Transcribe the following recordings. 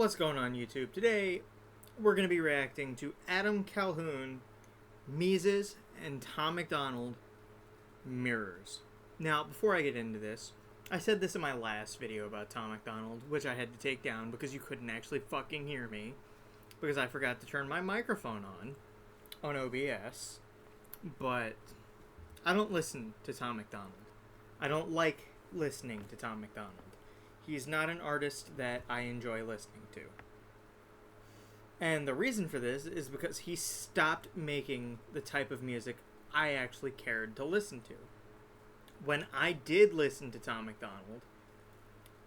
What's going on YouTube? Today we're going to be reacting to Adam Calhoun, Mesus, and Tom MacDonald, Mirrors. Now, before I get into this, I said this in my last video about Tom MacDonald, which I had to take down because you couldn't actually fucking hear me, because I forgot to turn my microphone on OBS, but I don't listen to Tom MacDonald. I don't like listening to Tom MacDonald. He's not an artist that I enjoy listening to. And the reason for this is because he stopped making the type of music I actually cared to listen to. When I did listen to Tom MacDonald,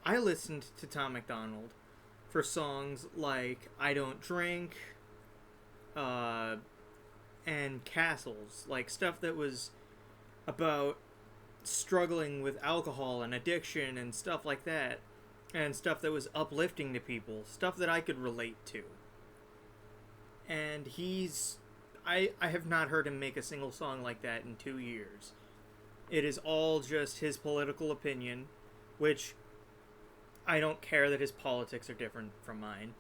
I listened to Tom MacDonald for songs like I Don't Drink, and Castles, like stuff that was about struggling with alcohol and addiction and stuff like that, and stuff that was uplifting to people, stuff that I could relate to. And I have not heard him make a single song like that in 2 years. It is all just his political opinion, which I don't care that his politics are different from mine,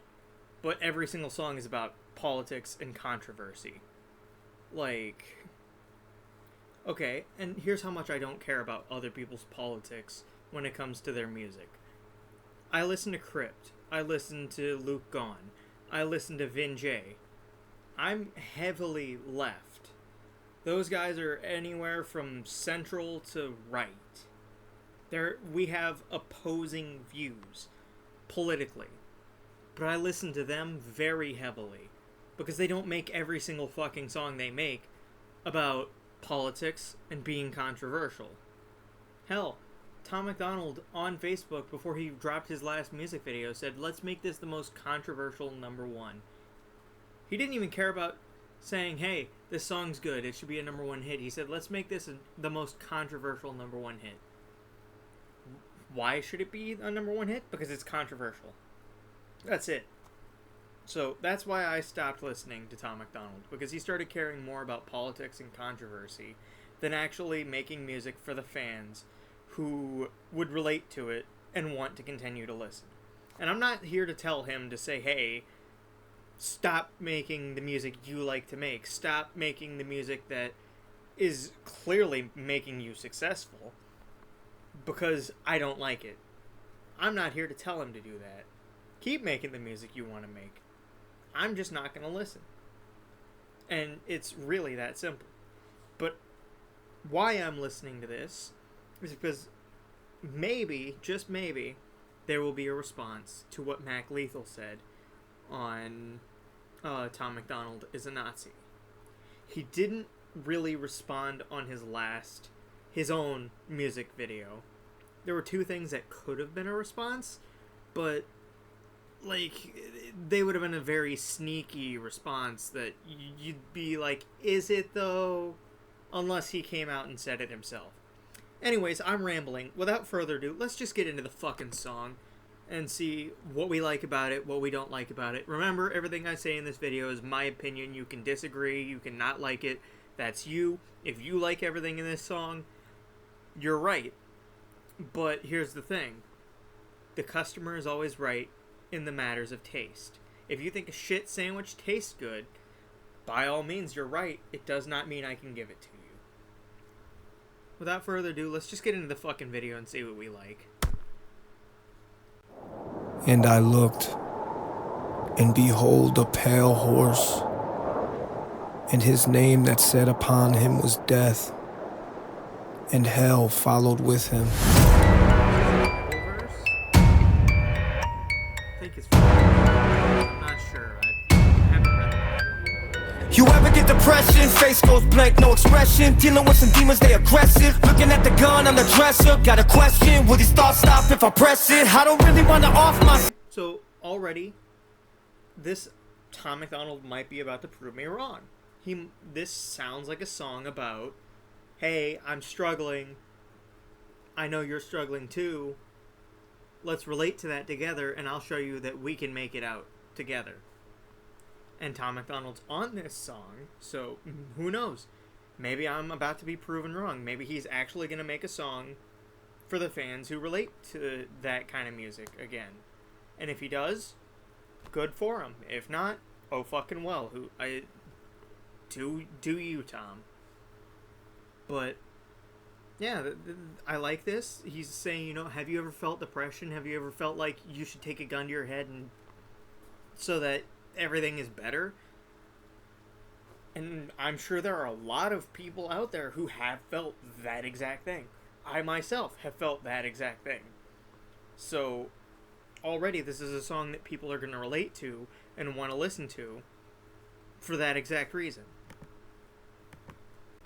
but every single song is about politics and controversy. Like, okay, and here's how much I don't care about other people's politics when it comes to their music. I listen to Crypt. I listen to Luke Gone. I listen to Vin J. I'm heavily left. Those guys are anywhere from central to right. We have opposing views politically. But I listen to them very heavily because they don't make every single fucking song they make about politics and being controversial. Hell, Tom MacDonald on Facebook, before he dropped his last music video, said, let's make this the most controversial #1. He didn't even care about saying, hey, this song's good, it should be a #1 hit. He said, let's make this the most controversial #1 hit. Why should it be a #1 hit? Because it's controversial. That's it. So that's why I stopped listening to Tom MacDonald, because he started caring more about politics and controversy than actually making music for the fans who would relate to it and want to continue to listen. And I'm not here to tell him to say, hey, stop making the music you like to make. Stop making the music that is clearly making you successful, because I don't like it. I'm not here to tell him to do that. Keep making the music you want to make. I'm just not going to listen. And it's really that simple. But why I'm listening to this is because maybe, just maybe, there will be a response to what Mac Lethal said on Tom MacDonald is a Nazi. He didn't really respond on his own music video. There were two things that could have been a response, but like, they would have been a very sneaky response that you'd be like, is it though? Unless he came out and said it himself. Anyways, I'm rambling. Without further ado, let's just get into the fucking song and see what we like about it, what we don't like about it. Remember, everything I say in this video is my opinion. You can disagree, you can not like it. That's you. If you like everything in this song, you're right. But here's the thing. The customer is always right in the matters of taste. If you think a shit sandwich tastes good, by all means, you're right. It does not mean I can give it to you. Without further ado, let's just get into the fucking video and see what we like. And I looked, and behold a pale horse, and his name that sat upon him was Death, and hell followed with him. I'm not sure. I haven't read it. You ever get depression? Face goes blank, no expression. Dealing with some demons, they aggressive. Looking at the gun on the dresser. Got a question, will these thoughts stop if I press it? I don't really want to off my... So, already, this Tom MacDonald might be about to prove me wrong. This sounds like a song about, hey, I'm struggling. I know you're struggling too. Let's relate to that together, and I'll show you that we can make it out together. And Tom MacDonald's on this song, so who knows? Maybe I'm about to be proven wrong. Maybe he's actually going to make a song for the fans who relate to that kind of music again. And if he does, good for him. If not, oh fucking well. Do you, Tom? But yeah, I like this. He's saying, you know, have you ever felt depression? Have you ever felt like you should take a gun to your head and so that everything is better? And I'm sure there are a lot of people out there who have felt that exact thing. I myself have felt that exact thing. So already this is a song that people are going to relate to and want to listen to for that exact reason.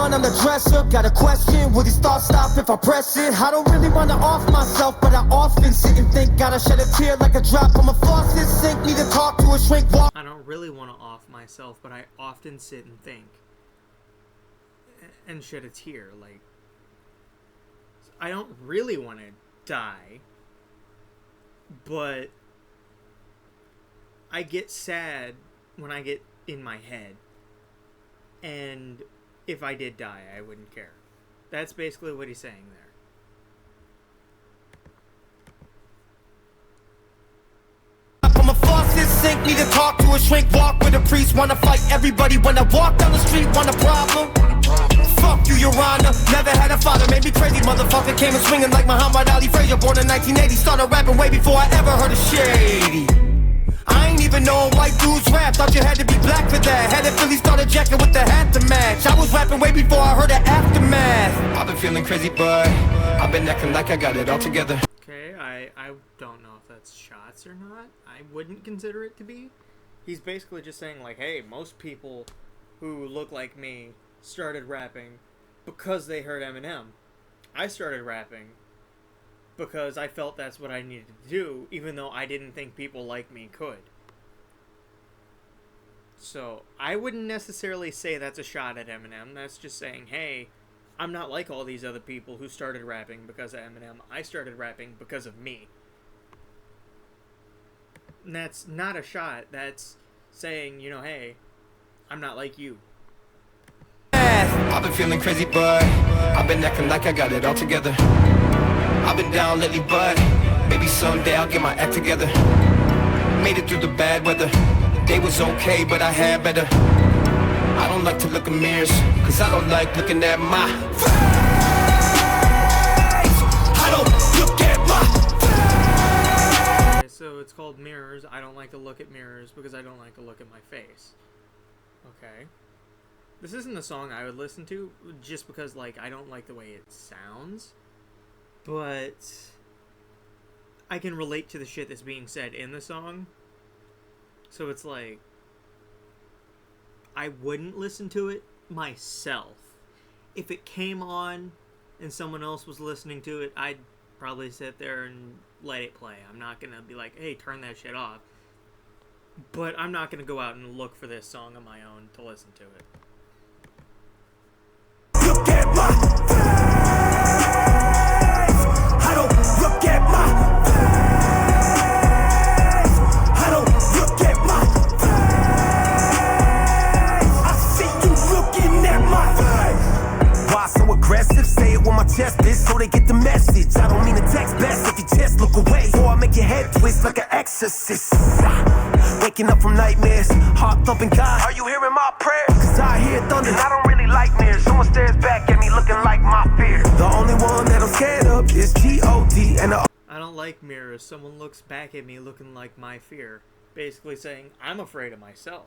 On the dresser, got a question, will these thoughts stop if I press it? I don't really wanna off myself, but I often sit and think, gotta shed a tear like a drop on my faucet sink, need to talk to a shrink walk. I don't really want to off myself, but I often sit and think and shed a tear. Like, I don't really want to die, but I get sad when I get in my head, and if I did die, I wouldn't care. That's basically what he's saying there. From a faucet sink, need to talk to a shrink, walk with a priest, wanna fight everybody when I walk down the street, want a problem? Fuck you, Your Honor. Never had a father, made me crazy, motherfucker. Came in swinging like Muhammad Ali Frazier, born in 1980. Started rapping way before I ever heard of Shady. I ain't even know white dudes rap, thought you had to be black for that. Had it Philly started jacking with the hat to match. I was rapping way before I heard the aftermath. I've been feeling crazy, but I've been acting like I got it all together. Okay, I don't know if that's shots or not. I wouldn't consider it to be. He's basically just saying, like, hey, most people who look like me started rapping because they heard Eminem. I started rapping because I felt that's what I needed to do, even though I didn't think people like me could. So, I wouldn't necessarily say that's a shot at Eminem. That's just saying, hey, I'm not like all these other people who started rapping because of Eminem. I started rapping because of me. And that's not a shot. That's saying, you know, hey, I'm not like you. I've been feeling crazy, but I've been acting like I got it all together. I've been down lately, but maybe someday I'll get my act together. Made it through the bad weather. Day was okay, but I had better. I don't like to look in mirrors, cause I don't like looking at my face. I don't look at my face. Okay, so it's called Mirrors. I don't like to look at mirrors because I don't like to look at my face. Okay. This isn't a song I would listen to just because, like, I don't like the way it sounds. But I can relate to the shit that's being said in the song. So it's like, I wouldn't listen to it myself. If it came on and someone else was listening to it, I'd probably sit there and let it play. I'm not going to be like, hey, turn that shit off. But I'm not going to go out and look for this song on my own to listen to it. Look at my face. I don't look at my face. I don't look at my face. I see you looking at my face. Why so aggressive? Say it when my chest is so they get the message. I don't mean to text best if you just look away, or I make your head twist like an exorcist. Waking up from nightmares, heart thumping, God, are you hearing my prayers? Cause I hear thunder, and I don't really like mirrors. Someone stares back at me looking like my fear. The only one that I'm scared of is G.O.D. and the I don't like mirrors. Someone looks back at me looking like my fear. Basically saying, I'm afraid of myself.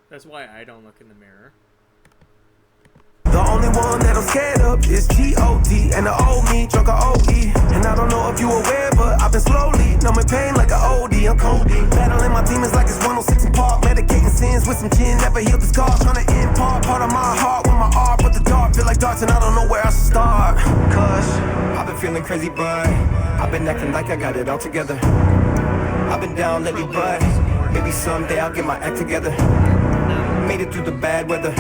That's why I don't look in the mirror. The only one that I'm scared of is G.O.D. and the old me, drunk a O.E. And I don't know if you aware, but I've been slowly numbing pain like an O.D. I'm coding, battling my demons like it's 106 in Park. Medicating sins with some gin, never healed the scars. Trying to impart part of my heart with my art, but the dark feel like darts and I don't know where I should start. Cause I've been feeling crazy, but I've been acting like I got it all together. I've been down lately, but maybe someday I'll get my act together. Made it through the bad weather.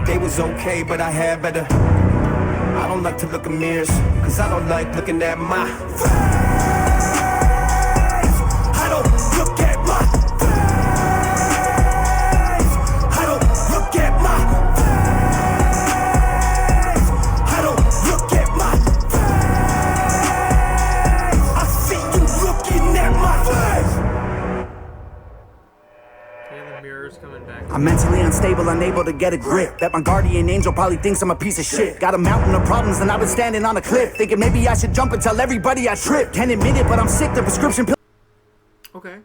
Day was okay, but I had better. I don't like to look in mirrors, cause I don't like looking at my face. I don't look at my face. I don't look at my face. I don't look at my face. I see you looking at my face. back. I'm mentally unstable, unable to get a grip. That my guardian angel probably thinks I'm a piece of shit. Got a mountain of problems and I've been standing on a cliff, thinking maybe I should jump and tell everybody I tripped. Can't admit it, but I'm sick, the prescription pill. Okay.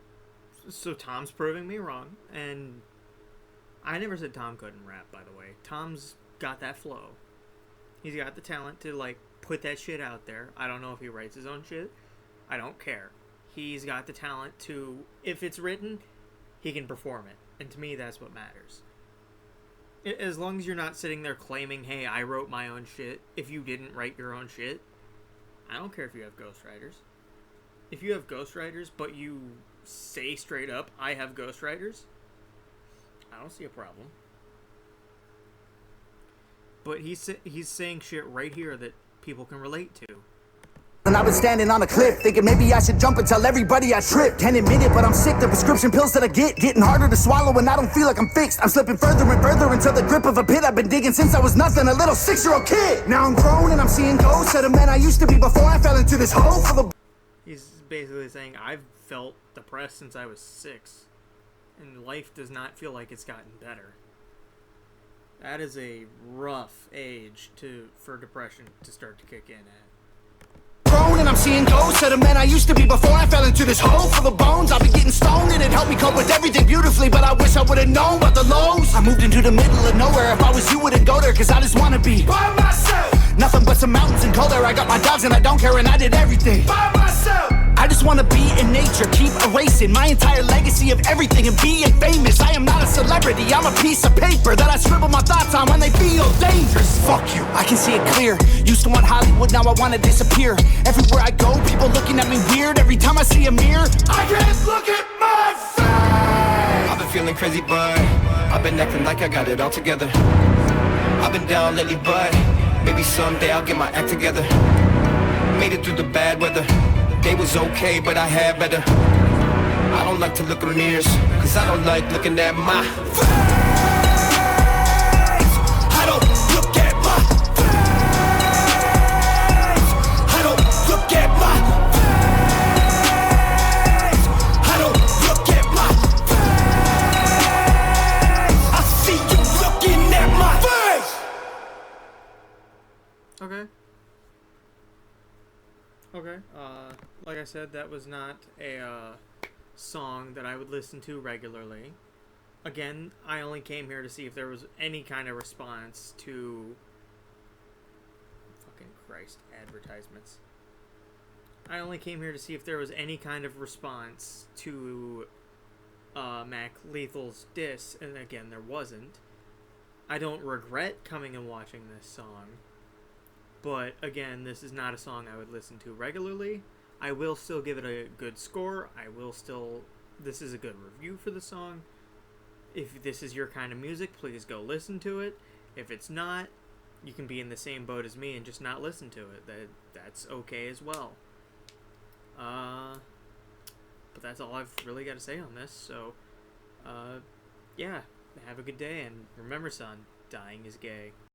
So Tom's proving me wrong, and I never said Tom couldn't rap, by the way. Tom's got that flow. He's got the talent to, like, put that shit out there. I don't know if he writes his own shit. I don't care. He's got the talent to, if it's written, he can perform it. And to me, that's what matters. As long as you're not sitting there claiming, hey, I wrote my own shit, if you didn't write your own shit, I don't care if you have ghostwriters. If you have ghostwriters, but you say straight up, I have ghostwriters, I don't see a problem. But he's saying shit right here that people can relate to. And I've been standing on a cliff, thinking maybe I should jump and tell everybody I tripped. Can't admit it, but I'm sick. The prescription pills that I get getting harder to swallow, and I don't feel like I'm fixed. I'm slipping further and further into the grip of a pit I've been digging since I was nothing, a little 6-year-old kid. Now I'm grown and I'm seeing ghosts of the man I used to be before I fell into this hole full of. He's basically saying, I've felt depressed since I was 6, and life does not feel like it's gotten better. That is a rough age for depression to start to kick in at. And I'm seeing ghosts of the man I used to be before I fell into this hole full of bones. I'll be getting stoned and it helped me cope with everything beautifully, but I wish I would've known about the lows. I moved into the middle of nowhere. If I was you, wouldn't go there, cause I just wanna be by myself. Nothing but some mountains and cold air. I got my dogs and I don't care, and I did everything by myself. I just wanna be in nature, keep erasing my entire legacy of everything and being famous. I am not a celebrity, I'm a piece of paper that I scribble my thoughts on when they feel dangerous. Fuck you, I can see it clear. Used to want Hollywood, now I wanna disappear. Everywhere I go, people looking at me weird. Every time I see a mirror, I can't look at my face. I've been feeling crazy, but I've been acting like I got it all together. I've been down lately, but maybe someday I'll get my act together. Made it through the bad weather. Day was okay, but I had better. I don't like to look in mirrors, cause I don't like looking at my face. I don't look at my face. I don't look at my face. I don't look at my face. I see you looking at my face. Okay. Okay, like I said, that was not a song that I would listen to regularly. Again, I only came here to see if there was any kind of response to... Fucking Christ, advertisements. I only came here to see if there was any kind of response to Mac Lethal's diss, and again, there wasn't. I don't regret coming and watching this song. But, again, this is not a song I would listen to regularly. I will still give it a good score. This is a good review for the song. If this is your kind of music, please go listen to it. If it's not, you can be in the same boat as me and just not listen to it. That's okay as well. But that's all I've really got to say on this. So, yeah, have a good day. And remember, son, dying is gay.